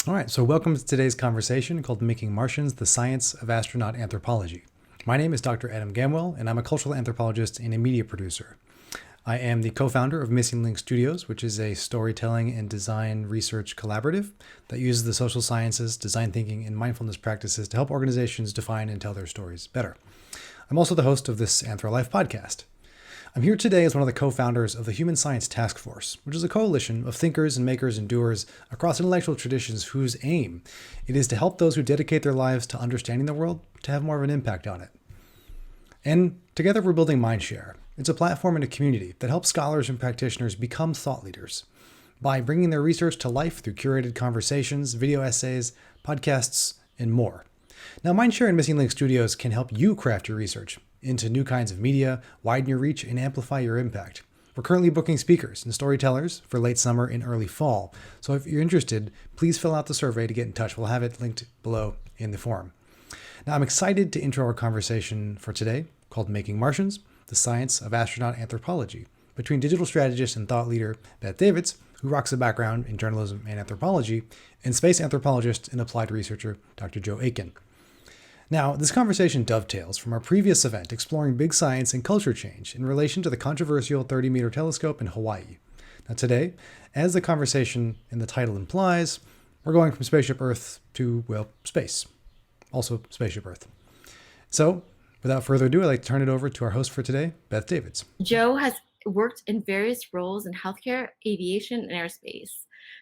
All right, so welcome to today's conversation called Making Martians, the Science of Astronaut Anthropology. My name is Dr. Adam Gamwell, and I'm a cultural anthropologist and a media producer. I am the co-founder of Missing Link Studios, which is a storytelling and design research collaborative that uses the social sciences, design thinking, and mindfulness practices to help organizations define and tell their stories better. I'm also the host of this AnthroLife podcast. I'm here today as one of the co-founders of the Human Science Task Force, which is a coalition of thinkers and makers and doers across intellectual traditions whose aim it is to help those who dedicate their lives to understanding the world to have more of an impact on it. And together we're building Mindshare. It's a platform and a community that helps scholars and practitioners become thought leaders by bringing their research to life through curated conversations, video essays, podcasts, and more. Now, Mindshare and Missing Link Studios can help you craft your research into new kinds of media, widen your reach, and amplify your impact. We're currently booking speakers and storytellers for late summer and early fall. So if you're interested, please fill out the survey to get in touch. We'll have it linked below in the forum. Now, I'm excited to intro our conversation for today called Making Martians, the Science of Astronaut Anthropology, between digital strategist and thought leader Beth Davids, who rocks a background in journalism and anthropology, and space anthropologist and applied researcher Dr. Joe Aiken. Now, this conversation dovetails from our previous event exploring big science and culture change in relation to the controversial 30-meter telescope in Hawaii. Now today, as the conversation in the title implies, we're going from Spaceship Earth to, well, space. Also Spaceship Earth. So, without further ado, I'd like to turn it over to our host for today, Beth Davids. Jo has worked in various roles in healthcare, aviation, and aerospace.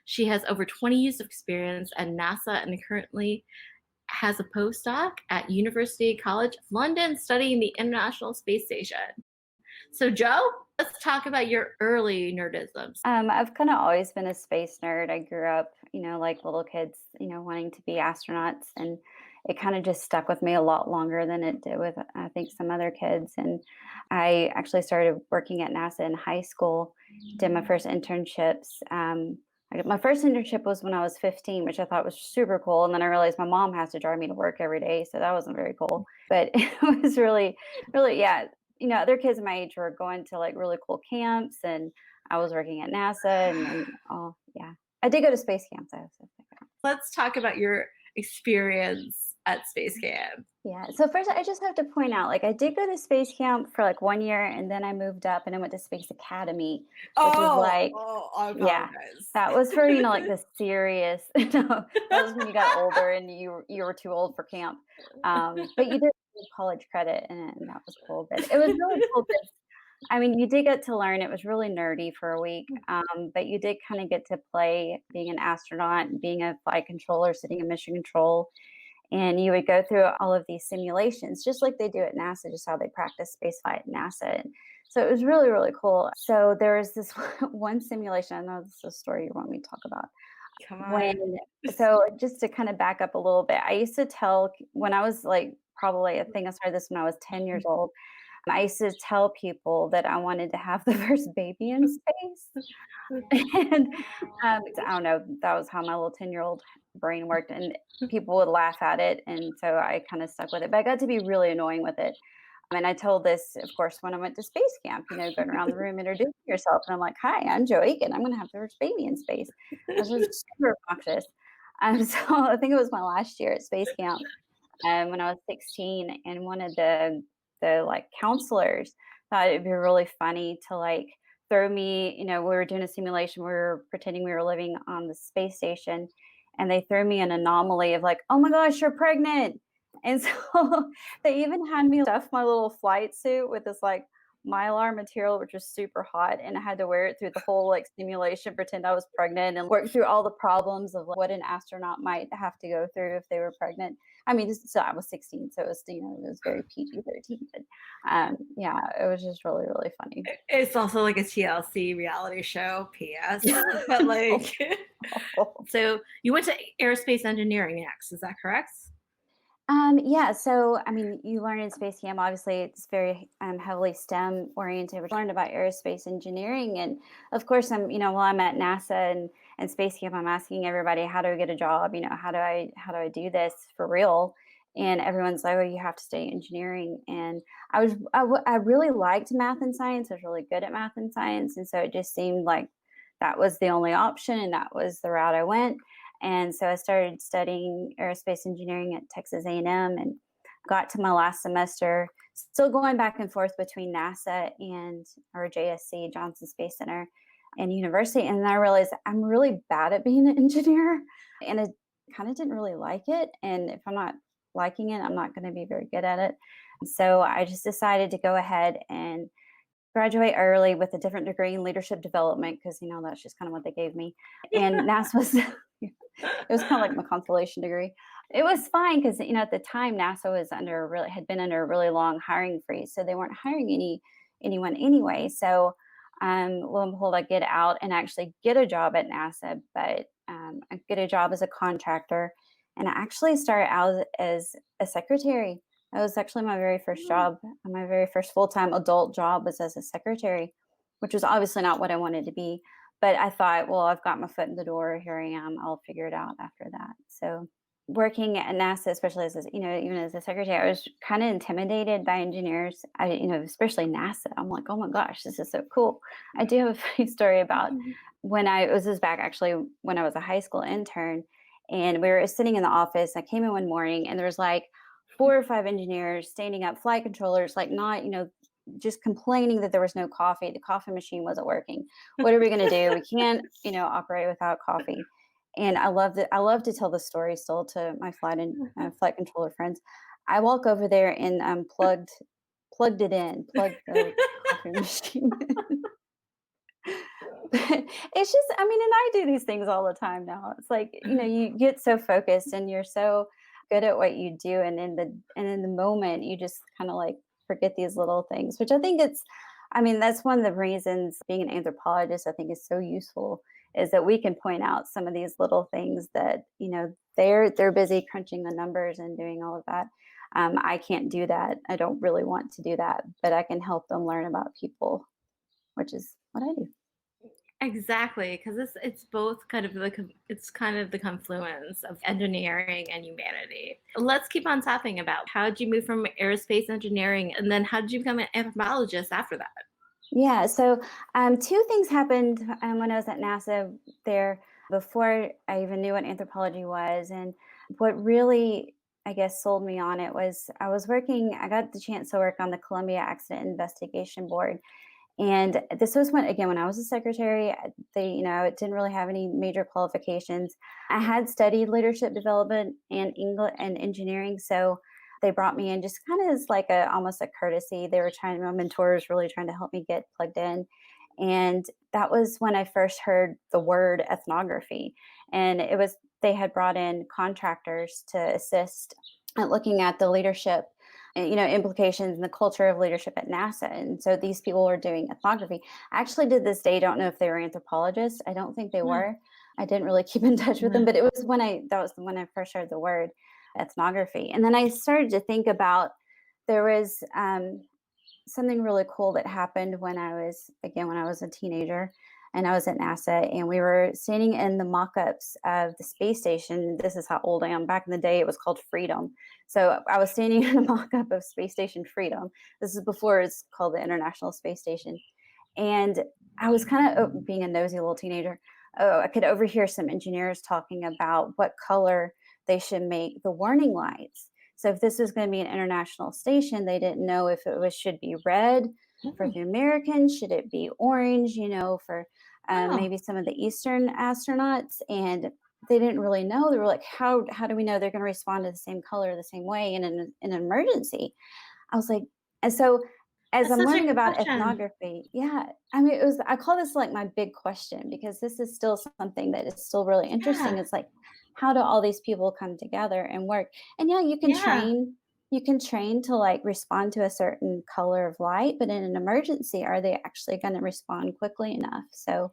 She has over 20 years of experience at NASA and currently has a postdoc at University College London studying the International Space Station. So, Jo, let's talk about your early nerdisms. I've kind of always been a space nerd. I grew up, like little kids, wanting to be astronauts. And it kind of just stuck with me a lot longer than it did with, I think, some other kids. And I actually started working at NASA in high school, did my first internships. My first internship was when I was 15, which I thought was super cool. And then I realized my mom has to drive me to work every day. So that wasn't very cool. But it was really, really, yeah. Other kids my age were going to like really cool camps, and I was working at NASA, and yeah. I did go to space camp though. So. Let's talk about your experience at space camp. Yeah. So first, I just have to point out, like, I did go to space camp for like 1 year, and then I moved up and I went to Space Academy, which is like, I apologize. yeah, that was for like the serious. No, that was when you got older and you were too old for camp. But you did get college credit, and that was cool. But it was really cool. I mean, you did get to learn. It was really nerdy for a week, but you did kind of get to play being an astronaut, being a flight controller, sitting in mission control. And you would go through all of these simulations, just like they do at NASA, just how they practice spaceflight at NASA. And so it was really, really cool. So there was this one simulation. I know this is a story you want me to talk about. Come on. So just to kind of back up a little bit, I used to tell when I was like, probably, I think I started this when I was 10 years old. I used to tell people that I wanted to have the first baby in space. And I don't know, that was how my little 10-year-old brain worked, and people would laugh at it. And so I kind of stuck with it, but I got to be really annoying with it. And I told this, of course, when I went to space camp, going around the room, introducing yourself. And I'm like, hi, I'm Joe Aiken. I'm going to have the first baby in space. I was just super obnoxious. So I think it was my last year at space camp when I was 16, and one of the like counselors thought it'd be really funny to like throw me, we were doing a simulation, we were pretending we were living on the space station, and they threw me an anomaly of like, oh my gosh, you're pregnant. And so they even had me stuff my little flight suit with this like mylar material, which was super hot, and I had to wear it through the whole like simulation, pretend I was pregnant, and work through all the problems of like, what an astronaut might have to go through if they were pregnant. I mean, so I was 16, so it was, it was very PG-13, but yeah, it was just really, really funny. It's also like a TLC reality show, PS. But like, so you went to aerospace engineering next, is that correct? Yeah, so I mean, you learn in space camp, obviously it's very heavily STEM oriented. We learned about aerospace engineering, and of course while I'm at NASA and space camp, I'm asking everybody, how do I get a job? How do I do this for real? And everyone's like, oh, you have to study engineering. And I really liked math and science. I was really good at math and science, and so it just seemed like that was the only option, and that was the route I went. And so I started studying aerospace engineering at Texas A&M and got to my last semester, still going back and forth between NASA and or JSC, Johnson Space Center, and university. And then I realized I'm really bad at being an engineer, and I kind of didn't really like it. And if I'm not liking it, I'm not going to be very good at it. So I just decided to go ahead and graduate early with a different degree in leadership development because that's just kind of what they gave me. And NASA was it was kind of like my consolation degree. It was fine because at the time NASA was had been under a really long hiring freeze, so they weren't hiring anyone anyway. So lo and behold, I get out and actually get a job at NASA, but I get a job as a contractor, and I actually start out as a secretary. That was actually my very first job. My very first full-time adult job was as a secretary, which was obviously not what I wanted to be. But I thought, well, I've got my foot in the door. Here I am. I'll figure it out after that. So working at NASA, especially even as a secretary, I was kind of intimidated by engineers. Especially NASA. I'm like, oh my gosh, this is so cool. I do have a funny story about this is back actually when I was a high school intern, and we were sitting in the office. I came in one morning, and there was like 4 or 5 engineers standing up, flight controllers, like not, just complaining that there was no coffee. The coffee machine wasn't working. What are we going to do? We can't, operate without coffee. And I love to tell the story still to my flight controller friends. I walk over there and plugged the coffee machine. It's just, and I do these things all the time now. It's like, you get so focused and you're so good at what you do, and in the moment you just kind of like forget these little things, which I think that's one of the reasons being an anthropologist I think is so useful, is that we can point out some of these little things that they're busy crunching the numbers and doing all of that. I can't do that. I don't really want to do that, but I can help them learn about people, which is what I do. Exactly, because it's both kind of the confluence of engineering and humanity. Let's keep on talking about how did you move from aerospace engineering, and then how did you become an anthropologist after that? Yeah, so 2 things happened when I was at NASA there before I even knew what anthropology was. And what really, I guess, sold me on it was I got the chance to work on the Columbia Accident Investigation Board. And this was when I was a secretary. It didn't really have any major qualifications. I had studied leadership development and English and engineering, so they brought me in just kind of as like almost a courtesy. My mentor was really trying to help me get plugged in. And that was when I first heard the word ethnography. And they had brought in contractors to assist at looking at the leadership, implications and the culture of leadership at NASA. And so these people were doing ethnography. I actually to this day don't know if they were anthropologists. I don't think they were. I didn't really keep in touch with them, but that was when I first heard the word ethnography. And then I started to think about, there was something really cool that happened when I was a teenager and I was at NASA, and we were standing in the mock-ups of the space station. This is how old I am. Back in the day, it was called Freedom. So I was standing in a mock-up of Space Station Freedom. This is before it's called the International Space Station. And I was kind of, being a nosy little teenager, I could overhear some engineers talking about what color they should make the warning lights. So if this was going to be an international station, they didn't know if should be red for the Americans, should it be orange, for maybe some of the Eastern astronauts. And they didn't really know. They were like, how do we know they're going to respond to the same color the same way in an emergency? I was like, and so as That's I'm such a learning good about question. ethnography, I call this like my big question, because this is still something that is still really interesting. Yeah. It's like, how do all these people come together and work? And you can Yeah. train to like respond to a certain color of light, but in an emergency, are they actually going to respond quickly enough? So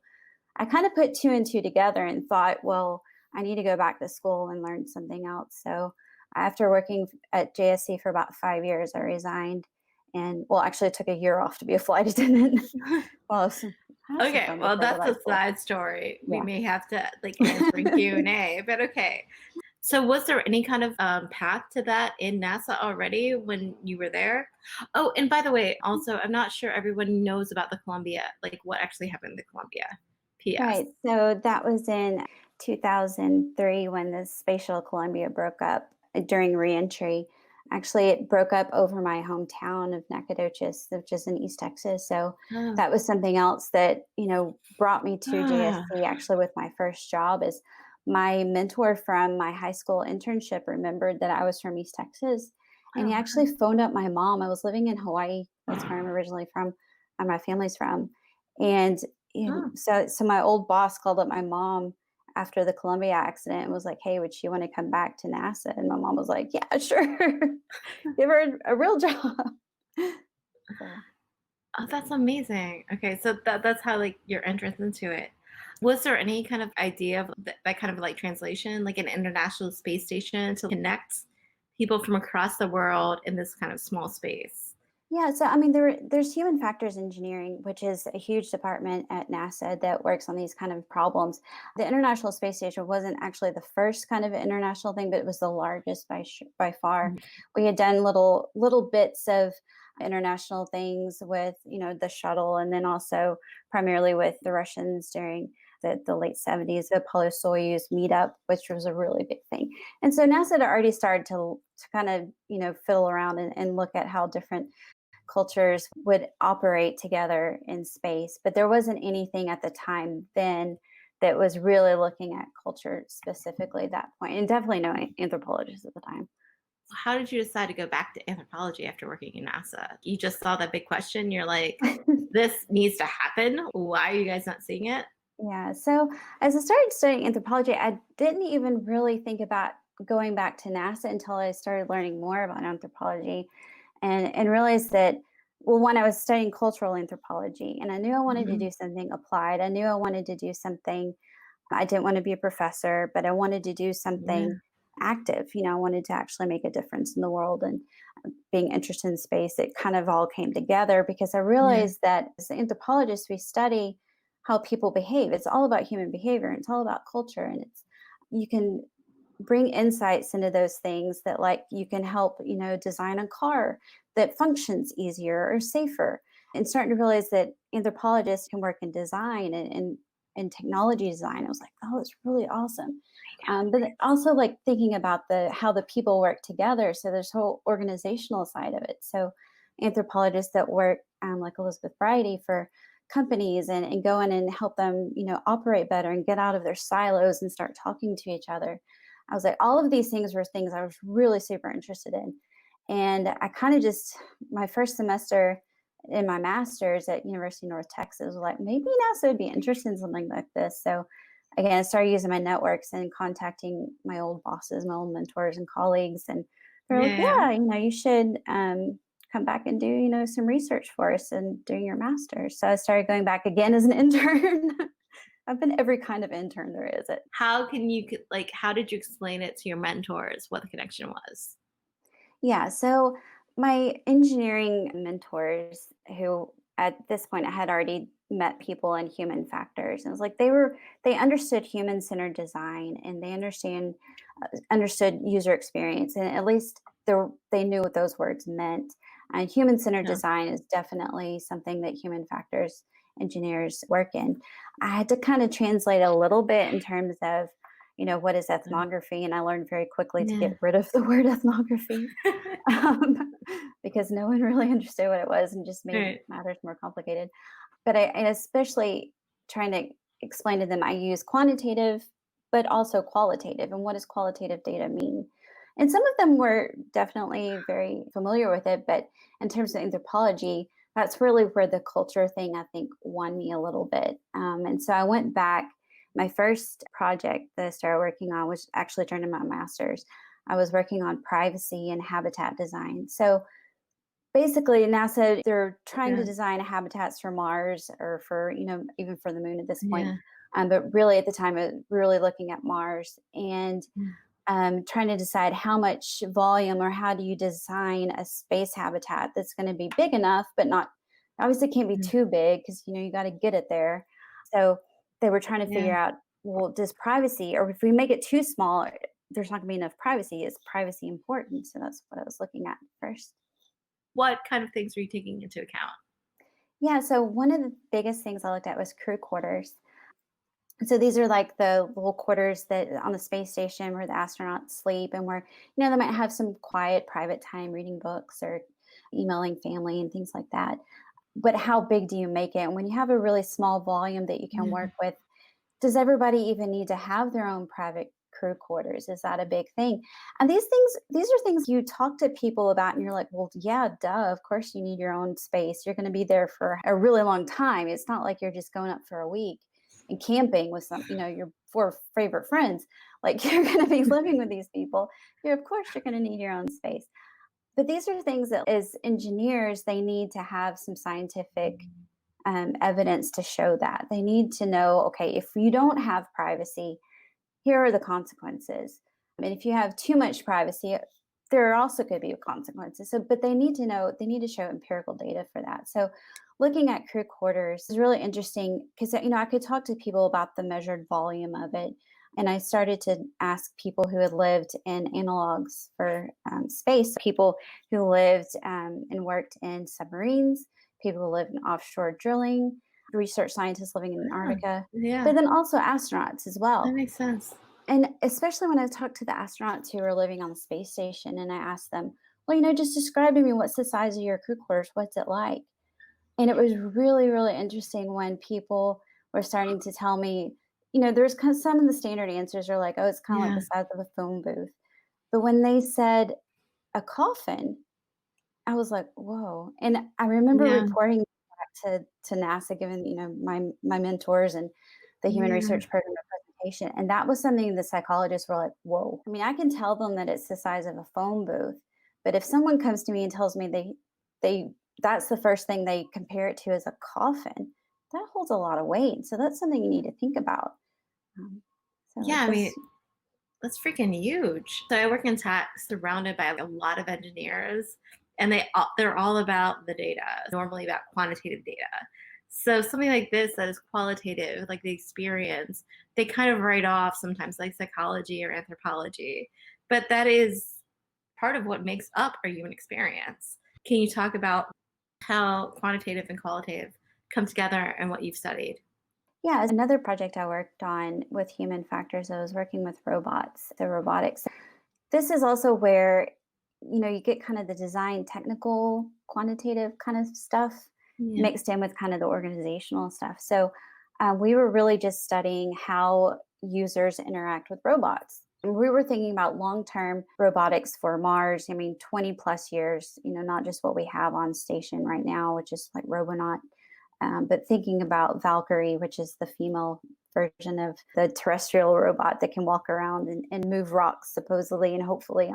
I kind of put 2 and 2 together and thought, well, I need to go back to school and learn something else. So after working at JSC for about 5 years, I resigned. And actually I took a year off to be a flight attendant. Well, I have some Okay, fun well, before the that's a light school. side story. We Yeah. may have to answer in Q&A, but okay. So was there any kind of path to that in NASA already when you were there? Oh, and by the way, also, I'm not sure everyone knows about the Columbia, like what actually happened to Columbia. P.S. Right. So that was in 2003 when the Space Shuttle Columbia broke up during reentry. Actually, it broke up over my hometown of Nacogdoches, which is in East Texas. So Oh. that was something else that, brought me to Ah. JSC actually with my first job is my mentor from my high school internship remembered that I was from East Texas. And he Oh, actually phoned up my mom. I was living in Hawaii. That's where I'm originally from, and my family's from. And oh. so my old boss called up my mom after the Columbia accident and was like, "Hey, would she want to come back to NASA?" And my mom was like, "Yeah, sure. Give her a real job." So, Oh, that's amazing. Okay, so that's how like your entrance into it. Was there any kind of idea of that kind of like translation, like an international space station to connect people from across the world in this kind of small space? yeah, so I mean, there's human factors engineering, which is a huge department at NASA that works on these kind of problems. The International Space Station wasn't actually the first kind of international thing, but it was the largest by far. Mhm. We had done little bits of international things with the shuttle, and then also primarily with the Russians during the late 70s, the Apollo Soyuz meetup, which was a really big thing. And so NASA had already started to kind of fiddle around and look at how different cultures would operate together in space. But there wasn't anything at the time then that was really looking at culture specifically at that point, and definitely no anthropologists at the time. How did you decide to go back to anthropology after working in NASA? You just saw that big question. You're like, this needs to happen. Why are you guys not seeing it? Yeah. So as I started studying anthropology, I didn't even really think about going back to NASA until I started learning more about anthropology and realized that, well, when I was studying cultural anthropology, and I knew I wanted to Mhm. do something applied. I knew I wanted to do something. I didn't want to be a professor, but I wanted to do Yeah. something active. I wanted to actually make a difference in the world, and being interested in space, it kind of all came together because I Yeah. realized that as anthropologists, we study how people behave. It's all about human behavior, and it's all about culture, and it's you can bring insights into those things that, like, you can help design a car that functions easier or safer, and starting to realize that anthropologists can work in design and technology design. I was like, oh, it's really awesome. But also, like, thinking about the how the people work together, so there's whole organizational side of it. So anthropologists that work, like Elizabeth Bridey, for companies and go in and help them operate better and get out of their silos and start talking to each other. I was like, all of these things were things I was really super interested in. And I kind of just, my first semester in my master's at University of North Texas was like, maybe NASA would be interested in something like this. So again, I started using my networks and contacting my old bosses, my old mentors and colleagues. And they're like, Yeah. yeah, you should come back and do, some research for us and doing your master's. So I started going back again as an intern. I've been every kind of intern there is. How can you like how did you explain it to your mentors what the connection was? Yeah, so my engineering mentors, who at this point I had already met people in human factors, and it was like they understood human centered design, and they understood user experience, and at least they knew what those words meant. And human centered Yeah. design is definitely something that human factors engineers work in. I had to kind of translate a little bit in terms of what is ethnography, and I learned very quickly to Yeah. get rid of the word ethnography, um, because no one really understood what it was and just made Right. matters more complicated. But and especially trying to explain to them, I use quantitative, but also qualitative. And what does qualitative data mean? And some of them were definitely very familiar with it, but in terms of anthropology, that's really where the culture thing, I think, won me a little bit. And so I went back. My first project that I started working on, which actually turned into my master's, I was working on privacy and habitat design. So basically, NASA, they're trying to Yeah. design habitats for Mars, or for, even for the moon at this point. Yeah. But really at the time, it was really looking at Mars and Mm. trying to decide how much volume, or how do you design a space habitat that's going to be big enough, but not, obviously can't be Mm. too big because, you got to get it there. So they were trying to Yeah. figure out, well, does privacy, or if we make it too small, there's not going to be enough privacy. Is privacy important? So that's what I was looking at first. What kind of things were you taking into account? Yeah, so one of the biggest things I looked at was crew quarters. So these are like the little quarters that on the space station where the astronauts sleep, and where they might have some quiet private time reading books or emailing family and things like that. But how big do you make it? And when you have a really small volume that you can Yeah. work with, does everybody even need to have their own private crew quarters? Is that a big thing? And these are things you talk to people about, and you're like, well, yeah, duh, of course you need your own space. You're going to be there for a really long time. It's not like you're just going up for a week and camping with your four favorite friends. Like you're going to be living with these people. Of course, you're going to need your own space. But these are things that, as engineers, they need to have some scientific evidence to show that. They need to know, okay, if you don't have privacy, here are the consequences. And if you have too much privacy, there also could be consequences. So, but they need to know, they need to show empirical data for that. So, looking at crew quarters is really interesting because, I could talk to people about the measured volume of it. And I started to ask people who had lived in analogs for space, people who lived and worked in submarines, people who lived in offshore drilling, research scientists living in Yeah. Antarctica, Yeah, but then also astronauts as that well. makes sense. And especially when I talked to the astronauts who were living on the space station, and I asked them, well, just describe to me, what's the size of your crew quarters? What's it like? And it was really, really interesting when people were starting to tell me, there's kind of some of the standard answers are like, oh, it's kind of like Yeah. the size of a phone booth. But when they said a coffin, I was like, whoa. And I remember Yeah. reporting back to NASA, given, my mentors and the human Yeah. research program a presentation. And that was something the psychologists were like, whoa. I mean, I can tell them that it's the size of a phone booth, but if someone comes to me and tells me they that's the first thing they compare it to as a coffin, that holds a lot of weight. So that's something you need to think about. Um, so Yeah, I mean, this that's freaking huge. So I work in tech, surrounded by a lot of engineers, and they're all about the data, normally about quantitative data. So something like this that is qualitative, like the experience, they kind of write off sometimes, like psychology or anthropology, but that is part of what makes up our human experience. Can you talk about how quantitative and qualitative come together and what you've studied? Yeah, another project I worked on with human factors, I was working with robots, the robotics. This is also where, you get kind of the design, technical, quantitative kind of stuff Yeah. mixed in with kind of the organizational stuff. So we were really just studying how users interact with robots. And we were thinking about long-term robotics for Mars. I mean, 20 plus years, not just what we have on station right now, which is like Robonaut, but thinking about Valkyrie, which is the female version of the terrestrial robot that can walk around and move rocks, supposedly and hopefully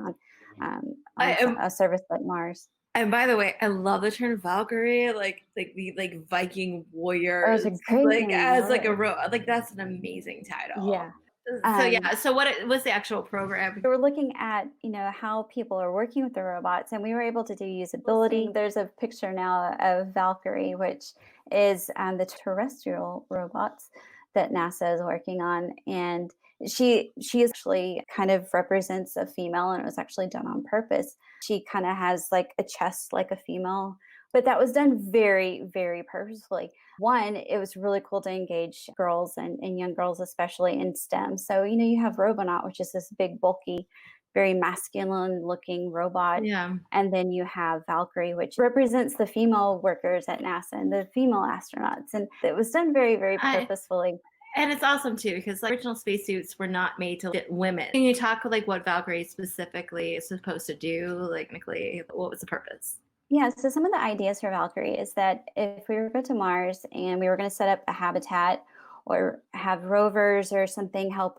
I am a surface like Mars. And by the way, I love the term Valkyrie, like the like Viking Oh, it's a warriors, great like name. I as love like it. like that's an amazing title. Yeah. So Um, yeah, so what's the actual program? we were looking at, how people are working with the robots, and we were able to do usability. There's a picture now of Valkyrie, which is the terrestrial robots that NASA is working on, and she is actually kind of represents a female, and it was actually done on purpose. She kind of has like a chest like a female, but that was done very, very purposefully. One, it was really cool to engage girls and young girls, especially in STEM. So, you have Robonaut, which is this big, bulky, very masculine looking robot. Yeah. And then you have Valkyrie, which represents the female workers at NASA and the female astronauts. And it was done very, very I purposefully. and it's awesome too because like original spacesuits were not made to fit women. Can you talk like what Valkyrie specifically is supposed to do? Like, technically, what was the purpose? Yeah, so some of the ideas for Valkyrie is that if we were to go to Mars and we were going to set up a habitat or have rovers or something help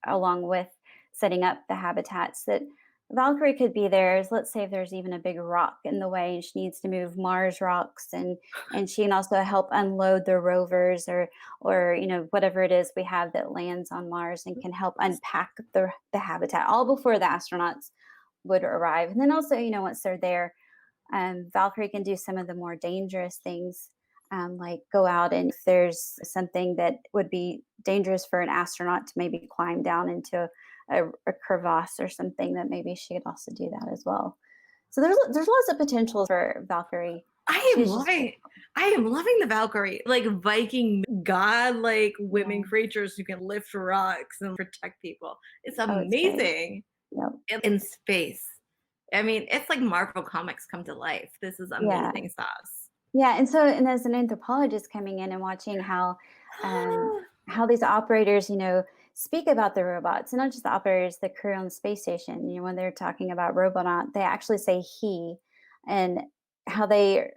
along with setting up the habitats, that Valkyrie could be there. Let's say if there's even a big rock in the way and she needs to move Mars rocks, and she can also help unload the rovers or whatever it is we have that lands on Mars and can help unpack the habitat all before the astronauts would arrive. And then also, once they're there, Valkyrie can do some of the more dangerous things, like go out, and if there's something that would be dangerous for an astronaut to maybe climb down into a crevasse or something, that maybe she could also do that as well. So there's lots of potential for Valkyrie. I am She's just loving I am loving the Valkyrie, like Viking god-like women yeah. creatures who can lift rocks and protect people. It's Oh, it's great. amazing. Yep. In space. I mean, it's like Marvel Comics come to life. This is Yeah. amazing sauce. Yeah, and so and as an anthropologist coming in and watching how these operators, speak about the robots, and not just the operators, the crew on the space station. When they're talking about Robonaut, they actually say he, and how they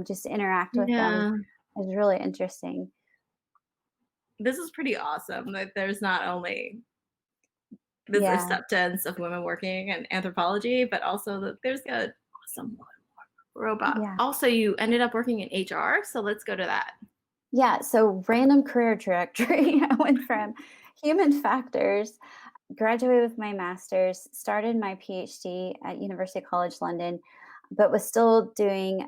just interact with them Yeah. is really interesting. This is pretty awesome that there's not only this Yeah, acceptance of women working in anthropology, but also that there's a awesome robot. yeah. Also, you ended up working in HR, so let's go to that. Yeah, so random career trajectory. I went from human factors, graduated with my master's, started my PhD at University College London, but was still doing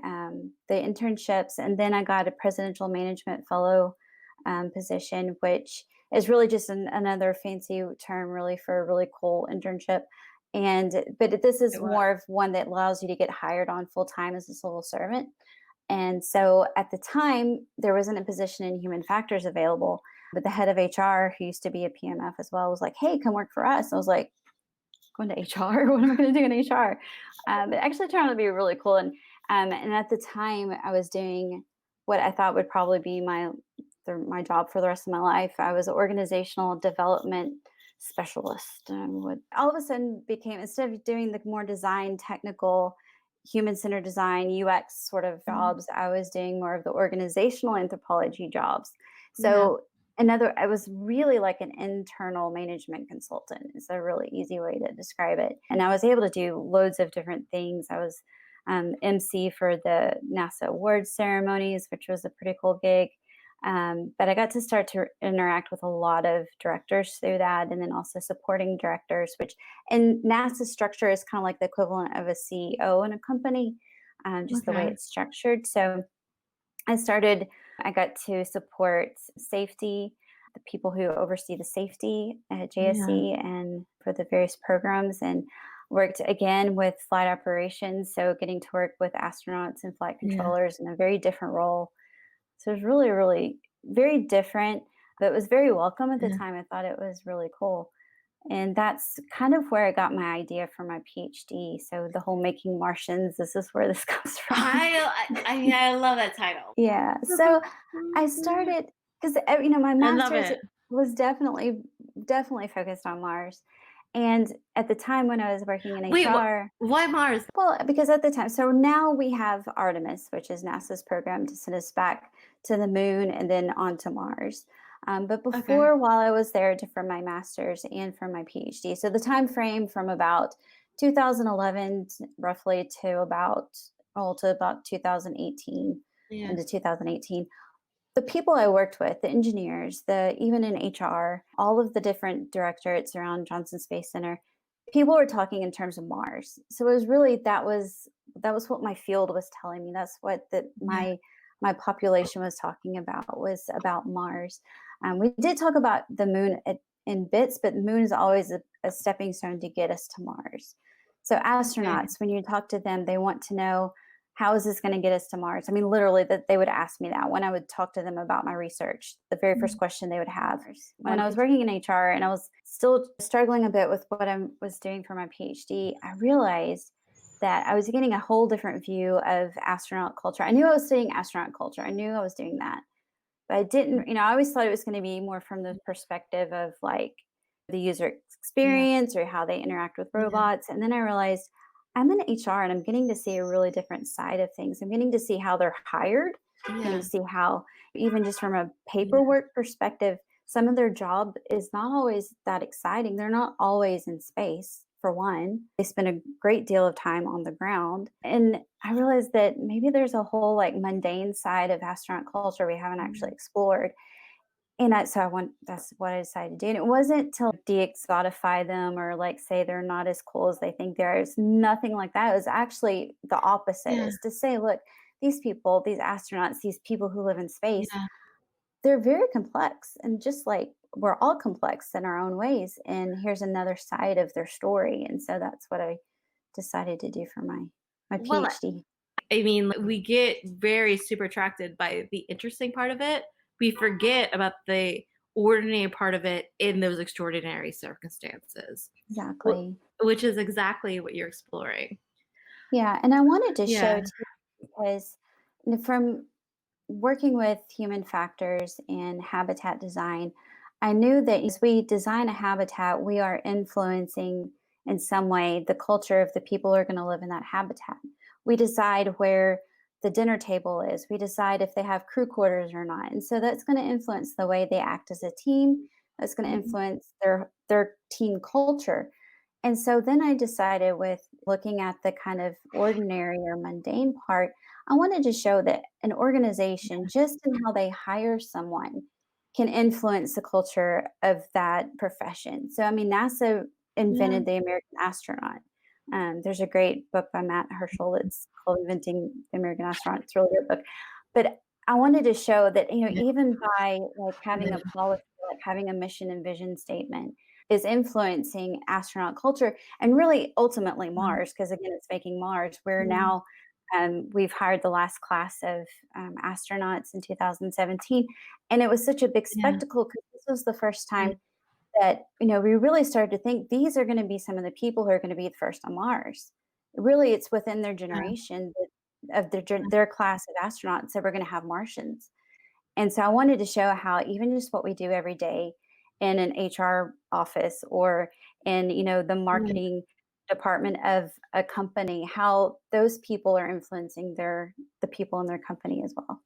the internships. And then I got a presidential management fellow position, which is really just another fancy term, really, for a really cool internship. But this It is was. more of one that allows you to get hired on full time as a civil servant. And so at the time, there wasn't a position in human factors available. But the head of HR, who used to be a PMF as well, was like, "Hey, come work for us." I was like, "Going to HR? What am I going to do in HR?" It actually turned out to be really cool. And at the time, I was doing what I thought would probably be my job for the rest of my life. I was an organizational development specialist. What all of a sudden became, instead of doing the more design, technical, human-centered design, UX sort of Mhm. jobs, I was doing more of the organizational anthropology jobs. Yeah. So I was really like an internal management consultant. It's a really easy way to describe it. And I was able to do loads of different things. I was MC for the NASA awards ceremonies, which was a pretty cool gig. But I got to start to interact with a lot of directors through that, and then also supporting directors, which in NASA structure is kind of like the equivalent of a CEO in a company, just the way Okay. it's structured. So I started, I got to support safety, the people who oversee the safety at Yeah. JSC and for the various programs, and worked again with flight operations. So getting to work with astronauts and flight Yeah. controllers in a very different role. So it was really, really very different, but it was very welcome at the Yeah. time. I thought it was really cool. And that's kind of where I got my idea for my PhD. So the whole making Martians, this is where this comes from. I love that title. Yeah. So I started because my I love master's it. was definitely focused on Mars. And at the time when I was working in Wait, HR, why Mars? well, because at the time, so now we have Artemis, which is NASA's program to send us back to the moon and then onto Mars. But Okay. before, while I was there for my master's and for my PhD, so the time frame from about 2011 roughly to about 2018 Yeah. into 2018, the people I worked with, the engineers, the even in HR, all of the different directorates around Johnson Space Center, people were talking in terms of Mars. So it was really that was what my field was telling me. That's what Yeah. my population was talking about, was about Mars. We did talk about the moon in bits, but the moon is always a stepping stone to get us to Mars. So Okay. astronauts, when you talk to them, they want to know, how is this going to get us to Mars? I mean, literally, that they would ask me that when I would talk to them about my research. The very first Mm. question they would have when I was Wanted working in HR and I was still struggling a bit with what I was doing for my PhD, I realized that I was getting a whole different view of astronaut culture. I knew I was studying astronaut culture. I knew I was doing that, but I didn't, I always thought it was going to be more from the perspective of like the user Yeah. experience or how they interact with Yeah. robots. And then I realized I'm in HR and I'm getting to see a really different side of things. I'm getting to see how they're hired, getting Yeah. to see how, even just from a Yeah. paperwork perspective, some of their job is not always that exciting. They're not always in space, for one. They spend a great deal of time on the ground. And I realized that maybe there's a whole like mundane side of astronaut culture we haven't actually Mm. explored. That's what I decided to do. And it wasn't to de-exotify them or like say they're not as cool as they think they are. It's nothing like that. It was actually the opposite, Yeah. is to say, look, these people, these astronauts, these people who live in space, Yeah. they're very complex. And just like we're all complex in our own ways. And here's another side of their story. And so that's what I decided to do for my Well, PhD. I mean, we get very super attracted by the interesting part of it. We forget about the ordinary part of it in those extraordinary circumstances, Exactly. which is exactly what you're exploring. Yeah, and I wanted to show Yeah. too, because from working with human factors and habitat design, I knew that as we design a habitat, we are influencing in some way the culture of the people who are going to live in that habitat. We decide where the dinner table is, we decide if they have crew quarters or not. And so that's going to influence the way they act as a team, that's going to Mhm. influence their team culture. And so then I decided, with looking at the kind of ordinary or mundane part, I wanted to show that an organization, just in how they hire someone, can influence the culture of that profession. So, I mean, NASA Yeah. invented the American astronaut. There's a great book by Matt Herschel. It's called Inventing the American Astronaut. It's a really good book. But I wanted to show that, Yeah. even by like having Yeah. a policy, like having a mission and vision statement, is influencing astronaut culture, and really ultimately Mars, because again, it's making Mars. We're Yeah. now we've hired the last class of astronauts in 2017, and it was such a big Yeah. spectacle because this was the first Yeah. time that we really started to think these are going to be some of the people who are going to be the first on Mars. Really, it's within their generation of their class of astronauts that we're going to have Martians. And so I wanted to show how even just what we do every day in an HR office or in, the Yeah. marketing department of a company, how those people are influencing the people in their company as well.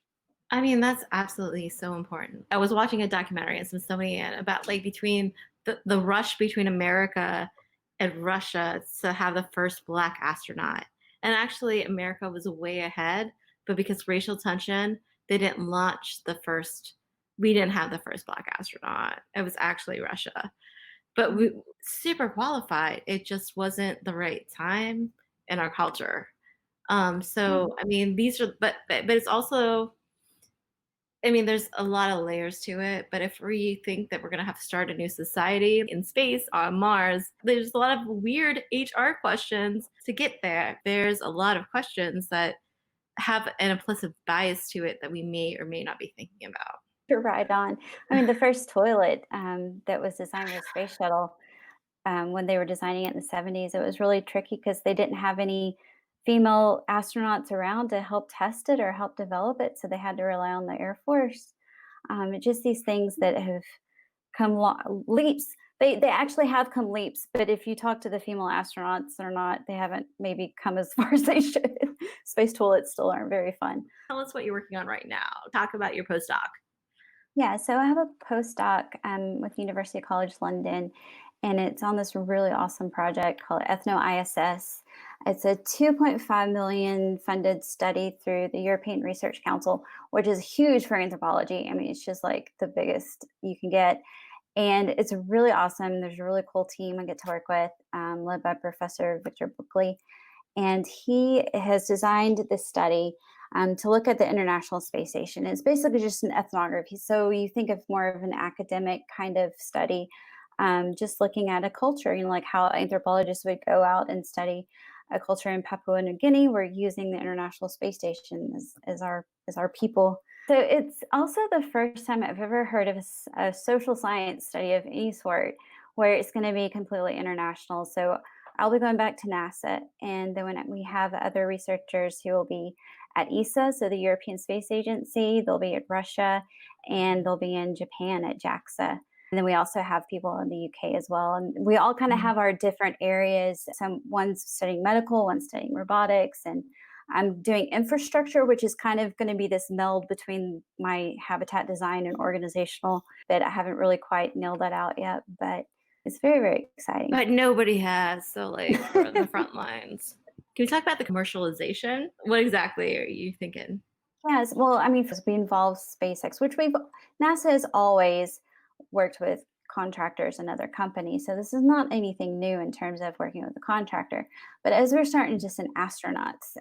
I mean, that's absolutely so important. I was watching a documentary in Smithsonian about like between the rush between America and Russia to have the first black astronaut. And actually America was way ahead, but because racial tension, they didn't launch the first we didn't have the first black astronaut. It was actually Russia. But we super qualified. It just wasn't the right time in our culture. Yeah. So I mean, these are but it's also I mean, there's a lot of layers to it, but if we think that we're going to have to start a new society in space on Mars, there's a lot of weird HR questions to get there. There's a lot of questions that have an implicit bias to it that we may or may not be thinking about. You're right on. I mean, the first toilet that was designed for the space shuttle, when they were designing it in the 70s, it was really tricky because they didn't have any female astronauts around to help test it or help develop it. So they had to rely on the Air Force. Just these things that have come leaps. They actually have come leaps, but if you talk to the female astronauts, they're not. They haven't maybe come as far as they should. Space toilets still aren't very fun. Tell us what you're working on right now. Talk about your postdoc. Yeah, so I have a postdoc with University College London, and it's on this really awesome project called ETHNO-ISS. It's a 2.5 million funded study through the European Research Council, which is huge for anthropology. I mean, it's just like the biggest you can get. And it's really awesome. There's a really cool team I get to work with, led by Professor Victor Buckley. And he has designed this study to look at the International Space Station. It's basically just an ethnography. So you think of more of an academic kind of study, just looking at a culture, like how anthropologists would go out and study a culture in Papua New Guinea. We're using the International Space Station as our people. So it's also the first time I've ever heard of a social science study of any sort where it's going to be completely international. So I'll be going back to NASA, and then when we have other researchers who will be at ESA, so the European Space Agency, they'll be at Russia, and they'll be in Japan at JAXA. And then we also have people in the UK as well. And we all kind of have our different areas. One's studying medical, one's studying robotics, and I'm doing infrastructure, which is kind of going to be this meld between my habitat design and organizational, but I haven't really quite nailed that out yet. But it's very, very exciting. But nobody has. So, like, we're on the front lines. Can we talk about the commercialization? What exactly are you thinking? Yes, well, I mean, we involve SpaceX, which NASA has always worked with contractors and other companies. So this is not anything new in terms of working with a contractor. But as we're starting to send astronauts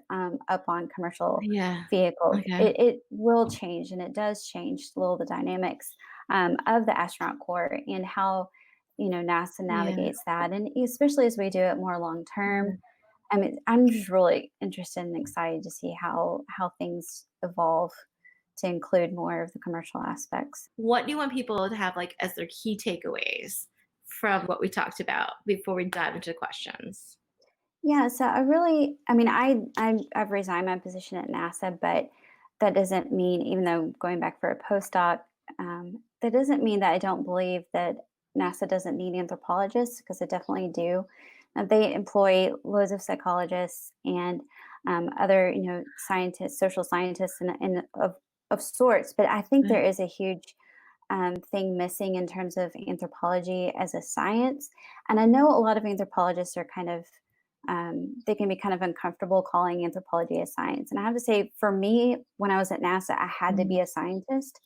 up on commercial Yeah. vehicles, Okay. it will change, and it does change a little the dynamics of the astronaut corps and how NASA Yeah. navigates that, and especially as we do it more long term. I mean, I'm just really interested and excited to see how things evolve to include more of the commercial aspects. What do you want people to have like as their key takeaways from what we talked about before we dive into questions? Yeah, so I mean, I've resigned my position at NASA, but that doesn't mean, even though going back for a postdoc, that doesn't mean that I don't believe that NASA doesn't need anthropologists, because they definitely do. They employ loads of psychologists and other, scientists, social scientists, and of sorts. But I think there Mm, is a huge thing missing in terms of anthropology as a science. And I know a lot of anthropologists are kind of, they can be kind of uncomfortable calling anthropology a science. And I have to say, for me, when I was at NASA, I had to mhm, be a scientist.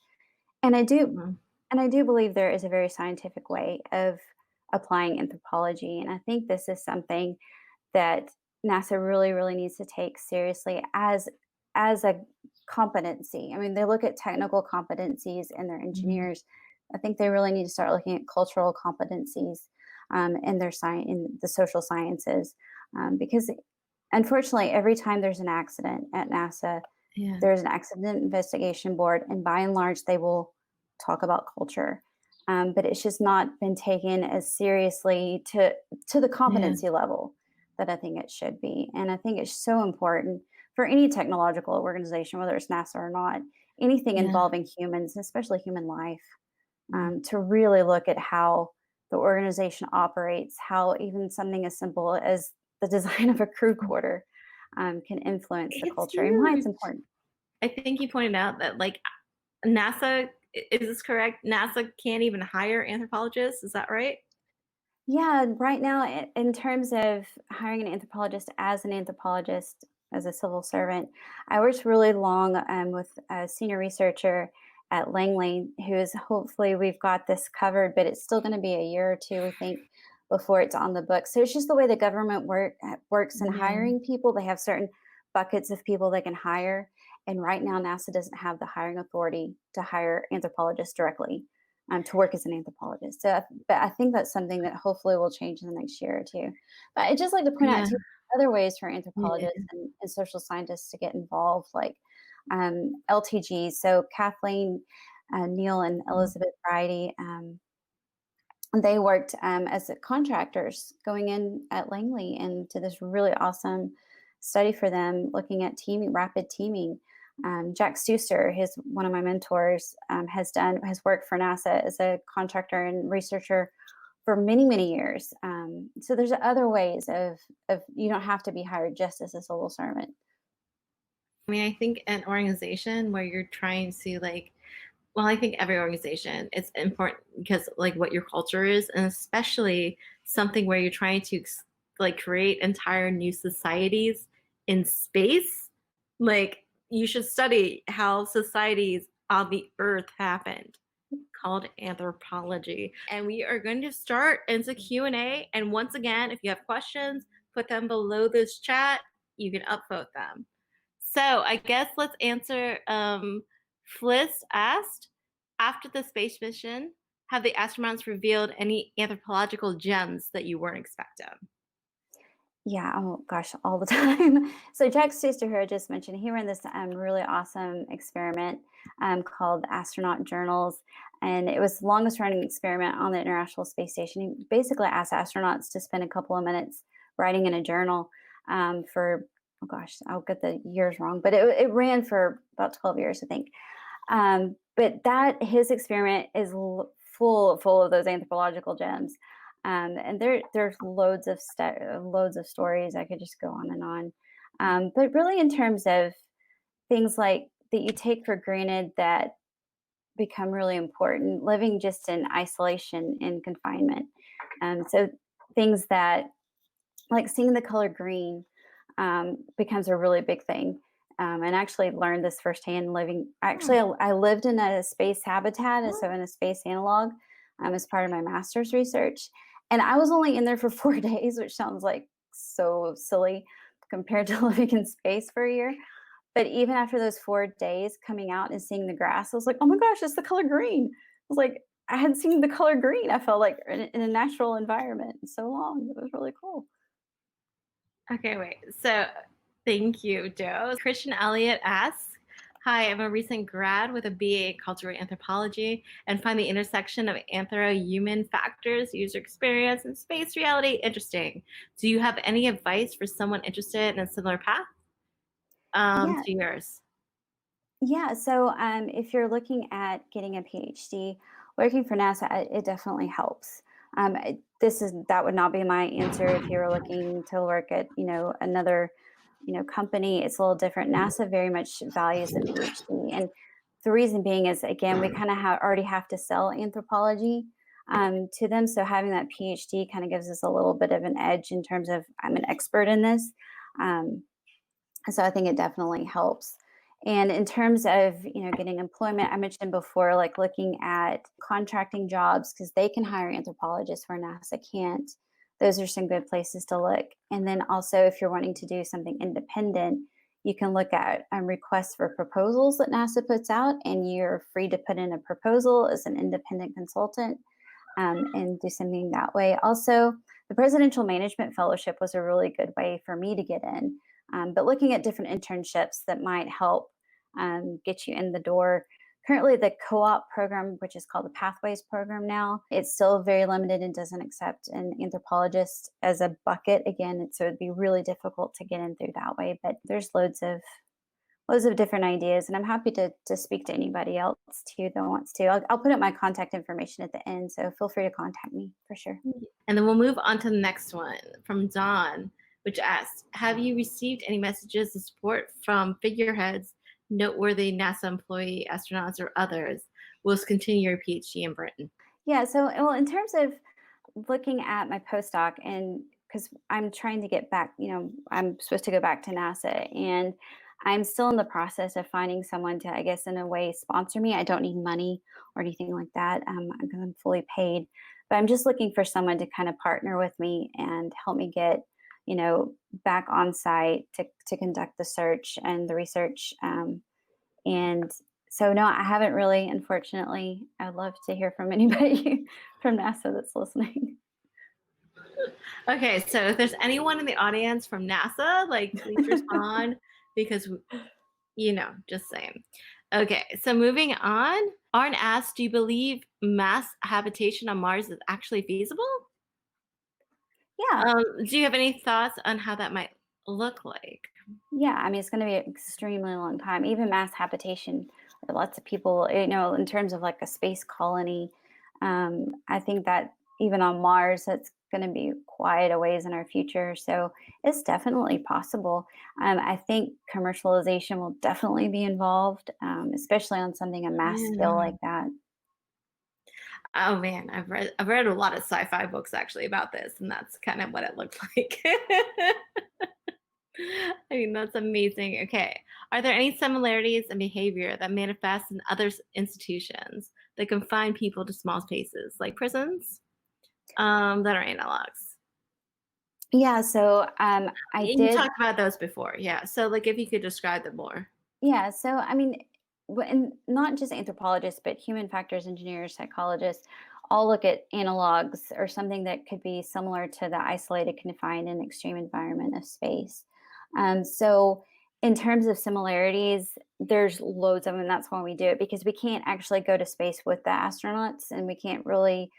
And I do, mhm. and I do believe there is a very scientific way of applying anthropology. And I think this is something that NASA really, really needs to take seriously as a competency. I mean, they look at technical competencies in their Mhm. engineers. I think they really need to start looking at cultural competencies in their science, in the social sciences, because unfortunately, every time there's an accident at NASA, Yeah. there's an accident investigation board, and by and large, they will talk about culture. But it's just not been taken as seriously to the Yeah. competency level that I think it should be. And I think it's so important for any technological organization, whether it's NASA or not, anything Yeah. involving humans, especially human life, Mm. to really look at how the organization operates, how even something as simple as the design of a crew quarter can influence the It's culture and why it's huge. important. I think you pointed out that like NASA, is this correct? NASA can't even hire anthropologists. Is that right? Yeah, right now, in terms of hiring an anthropologist, as a civil servant, I worked really long with a senior researcher at Langley, who is hopefully we've got this covered, but it's still going to be a year or two, we think, before it's on the book. So it's just the way the government works in Yeah. hiring people. They have certain buckets of people they can hire. And right now, NASA doesn't have the hiring authority to hire anthropologists directly to work as an anthropologist. But I think that's something that hopefully will change in the next year or two. But I'd just like to point out Yeah. too other ways for Yeah. anthropologists and social scientists to get involved, like LTG. So Kathleen, Neil, and Mm. Elizabeth Bridey, they worked as contractors going in at Langley and did this really awesome study for them, looking at teaming, rapid teaming. Jack Stusser, his one of my mentors, has worked for NASA as a contractor and researcher for many years. So there's other ways of you don't have to be hired just as a civil servant. I mean, I think an organization where you're trying to like, well, I think every organization it's important because like what your culture is, and especially something where you're trying to like create entire new societies in space. Like you should study how societies on the Earth happened, called anthropology. And we are going to start into Q&A. And once again, if you have questions, put them below this chat. You can upvote them. So I guess let's answer. Fliss asked, after the space mission, have the astronauts revealed any anthropological gems that you weren't expecting? Yeah, oh gosh, all the time. So Jack Schuster, who I just mentioned, he ran this really awesome experiment called Astronaut Journals, and it was the longest running experiment on the International Space Station. He basically asked astronauts to spend a couple of minutes writing in a journal for, oh gosh, I'll get the years wrong, but it ran for about 12 years, I think. But that his experiment is full of those anthropological gems, and there's loads of stories. I could just go on and on. But really, in terms of things like that you take for granted that become really important, living just in isolation and confinement. So things that like seeing the color green becomes a really big thing. And I actually learned this firsthand living. Actually, I lived in a space habitat, and so in a space analog, as part of my master's research. And I was only in there for 4 days, which sounds like so silly compared to living in space for a year. But even after those 4 days, coming out and seeing the grass, I was like, oh my gosh, it's the color green. I was like, I hadn't seen the color green. I felt like in a natural environment in so long. It was really cool. Okay, wait. So thank you, Joe. Christian Elliott asks, hi, I'm a recent grad with a BA in cultural anthropology and find the intersection of anthro-human factors, user experience, and space reality interesting. Do you have any advice for someone interested in a similar path Yeah, to yours? yeah. So if you're looking at getting a PhD, working for NASA, it definitely helps. That would not be my answer if you were looking to work at another company. It's a little different. NASA very much values the PhD, and the reason being is again we kind of already have to sell anthropology to them. So having that PhD kind of gives us a little bit of an edge in terms of I'm an expert in this. Um, so I think it definitely helps. And in terms of getting employment, I mentioned before, like looking at contracting jobs because they can hire anthropologists where NASA can't. Those are some good places to look. And then also, if you're wanting to do something independent, you can look at requests for proposals that NASA puts out, and you're free to put in a proposal as an independent consultant and do something that way. Also, the Presidential Management Fellowship was a really good way for me to get in. But looking at different internships that might help get you in the door. Currently, the co op program, which is called the Pathways program now, it's still very limited and doesn't accept an anthropologist as a bucket. Again, so it'd be really difficult to get in through that way. But there's loads of different ideas, and I'm happy to speak to anybody else too that wants to. I'll put up my contact information at the end, so feel free to contact me for sure. And then we'll move on to the next one from Dawn, which asks, have you received any messages of support from figureheads, noteworthy NASA employee, astronauts, or others who will continue your PhD in Britain? Yeah, so well, in terms of looking at my postdoc, and because I'm trying to get back, I'm supposed to go back to NASA, and I'm still in the process of finding someone to, I guess, in a way, sponsor me. I don't need money or anything like that because I'm fully paid, but I'm just looking for someone to kind of partner with me and help me get, back on site to conduct the search and the research. And so, no, I haven't really, unfortunately. I'd love to hear from anybody from NASA that's listening. Okay, so if there's anyone in the audience from NASA, like please respond because, just saying. Okay, so moving on. Arn asks, do you believe mass habitation on Mars is actually feasible? Yeah, Do you have any thoughts on how that might look like? yeah. I mean, it's going to be an extremely long time. Even mass habitation, lots of people, in terms of like a space colony, I think that even on Mars, that's going to be quite a ways in our future. So it's definitely possible. I think commercialization will definitely be involved, especially on something a mass scale Yeah. like that. Oh man, I've read a lot of sci-fi books actually about this, and that's kind of what it looked like. I mean, that's amazing. Okay. Are there any similarities in behavior that manifest in other institutions that confine people to small spaces, like prisons, that are analogs? Yeah, so I You did. talked about those before. Yeah. So, like, if you could describe them more. Yeah, so I mean, and not just anthropologists, but human factors engineers, psychologists, all look at analogs or something that could be similar to the isolated, confined, and extreme environment of space. So, in terms of similarities, there's loads of them. That's why we do it because we can't actually go to space with the astronauts, and we can't really,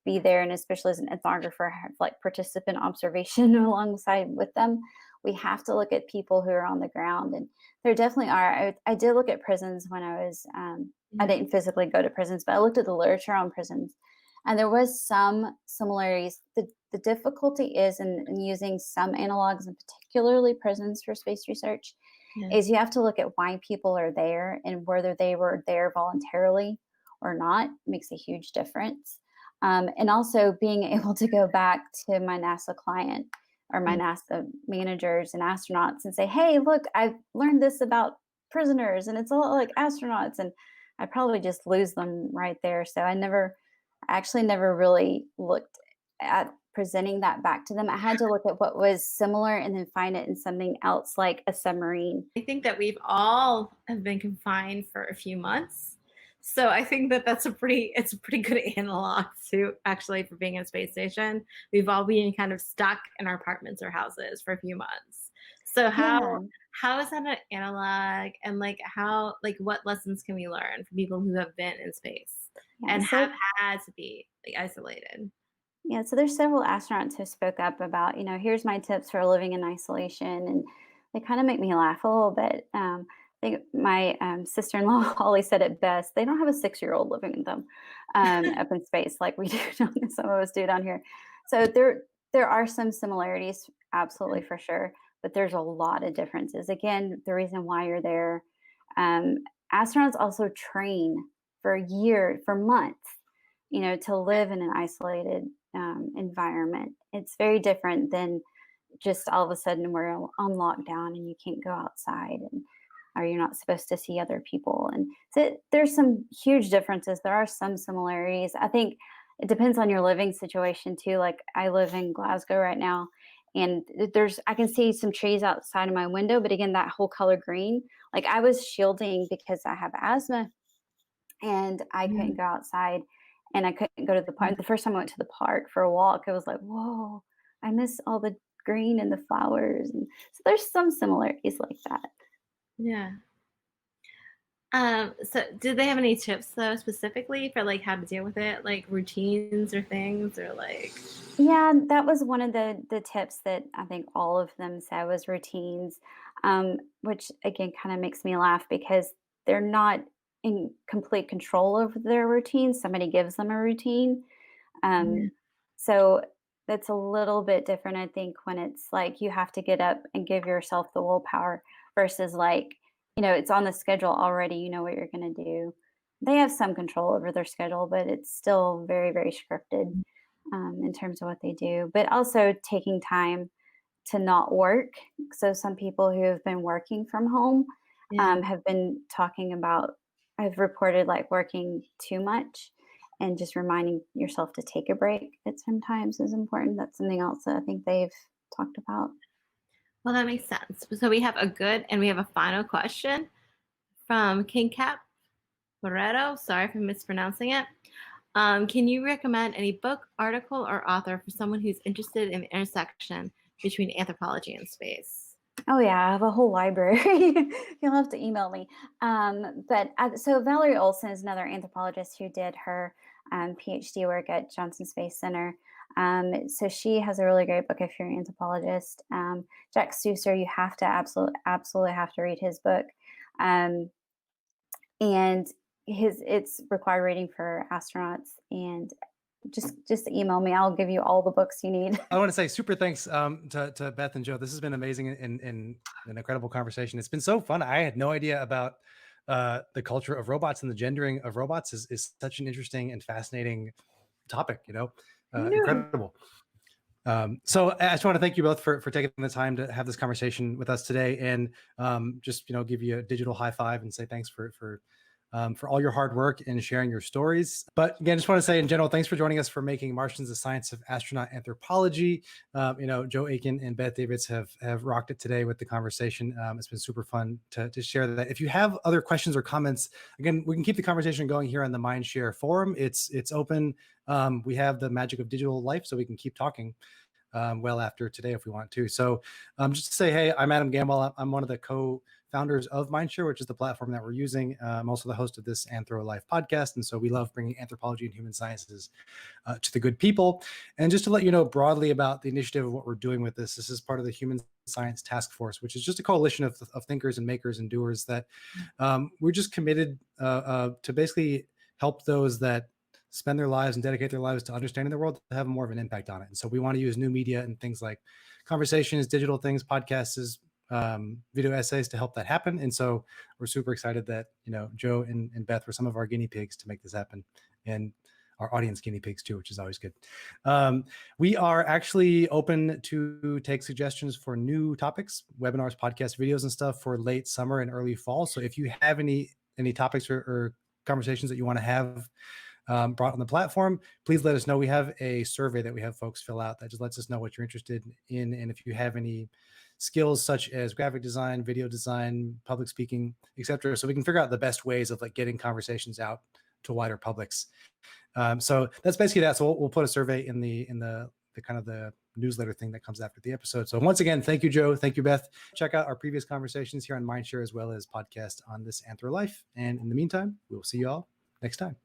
be there. And especially as an ethnographer, have like participant observation alongside with them. We have to look at people who are on the ground, and there definitely are. I did look at prisons when I was. I Yeah. didn't physically go to prisons, but I looked at the literature on prisons, and there was some similarities. The difficulty is in using some analogs, and particularly prisons for space research, Yeah. is you have to look at why people are there and whether they were there voluntarily or not makes a huge difference. And also being able to go back to my NASA client or my Mm. NASA managers and astronauts and say, hey, look, I've learned this about prisoners and it's a lot like astronauts. And I probably just lose them right there. So I actually never really looked at presenting that back to them. I had to look at what was similar and then find it in something else like a submarine. I think that we've all have been confined for a few months. So I think that it's a pretty good analog to actually for being in a space station. We've all been kind of stuck in our apartments or houses for a few months. So Yeah. how is that an analog, and like how like what lessons can we learn from people who have been in space Yeah. and have So had to be like isolated? yeah, so there's several astronauts who spoke up about, here's my tips for living in isolation, and they kind of make me laugh a little bit. I think my sister-in-law always said it best. They don't have a 6-year-old living with them up in space like we do, some of us do down here. So there are some similarities, absolutely for sure, but there's a lot of differences. Again, the reason why you're there, um, astronauts also train for years, for months, to live in an isolated environment. It's very different than just all of a sudden we're on lockdown and you can't go outside, and or you're not supposed to see other people. And so there's some huge differences. There are some similarities. I think it depends on your living situation too. Like I live in Glasgow right now, and I can see some trees outside of my window, but again, that whole color green, like I was shielding because I have asthma and I couldn't Mm, go outside and I couldn't go to the park. The first time I went to the park for a walk, it was like, whoa, I miss all the green and the flowers. And so there's some similarities like that. yeah. So did they have any tips though specifically for like how to deal with it, like routines or things or like Yeah, that was one of the tips that I think all of them said was routines, which again kind of makes me laugh because they're not in complete control of their routine. Somebody gives them a routine. yeah, Um, so that's a little bit different, I think, when it's like you have to get up and give yourself the willpower versus like, it's on the schedule already, you know what you're going to do. They have some control over their schedule, but it's still very, very scripted in terms of what they do. But also taking time to not work. So some people who have been working from home yeah. have been talking about, I've reported like working too much and just reminding yourself to take a break at sometimes is important. That's something else that I think they've talked about. Well, that makes sense. So we have a good and we have a final question from King Cap Loretto. Sorry if I'm mispronouncing it. Can you recommend any book, article, or author for someone who's interested in the intersection between anthropology and space? Oh yeah, I have a whole library. You'll have to email me. So Valerie Olson is another anthropologist who did her PhD work at Johnson Space Center. So she has a really great book if you're an anthropologist. Jack Stusser, you have to absolutely have to read his book, um, and his it's required reading for astronauts. And just email me. I'll give you all the books you need. I want to say super thanks to Beth and Joe. This has been amazing and an incredible conversation. It's been so fun. I had no idea about the culture of robots, and the gendering of robots is such an interesting and fascinating topic, Yeah. incredible. So I just want to thank you both for taking the time to have this conversation with us today, and just give you a digital high five and say thanks for all your hard work and sharing your stories. But again, just want to say in general, thanks for joining us for Making Martians: The Science of Astronaut Anthropology. Joe Aiken and Beth Davids have rocked it today with the conversation. It's been super fun to share that. If you have other questions or comments, again, we can keep the conversation going here on the Mindshare forum. It's open. We have the magic of digital life, so we can keep talking well after today if we want to. So just to say, hey, I'm Adam Gamble. I'm one of the co-founders of Mindshare, which is the platform that we're using. I'm also the host of this Anthro Life podcast. And so we love bringing anthropology and human sciences to the good people. And just to let you know broadly about the initiative of what we're doing with this is part of the Human Science Task Force, which is just a coalition of thinkers and makers and doers that we're just committed to basically help those that spend their lives and dedicate their lives to understanding the world to have more of an impact on it. And so we want to use new media and things like conversations, digital things, podcasts, video essays to help that happen. And so we're super excited that, Joe and Beth were some of our guinea pigs to make this happen, and our audience guinea pigs too, which is always good. We are actually open to take suggestions for new topics, webinars, podcasts, videos, and stuff for late summer and early fall. So if you have any topics or conversations that you want to have brought on the platform, please let us know. We have a survey that we have folks fill out that just lets us know what you're interested in. And if you have any skills such as graphic design, video design, public speaking, etc., so we can figure out the best ways of like getting conversations out to wider publics. So that's basically that. So we'll put a survey in the kind of the newsletter thing that comes after the episode. So once again, thank you, Joe. Thank you, Beth. Check out our previous conversations here on Mindshare as well as podcast on this Anthro Life. And in the meantime, we'll see you all next time.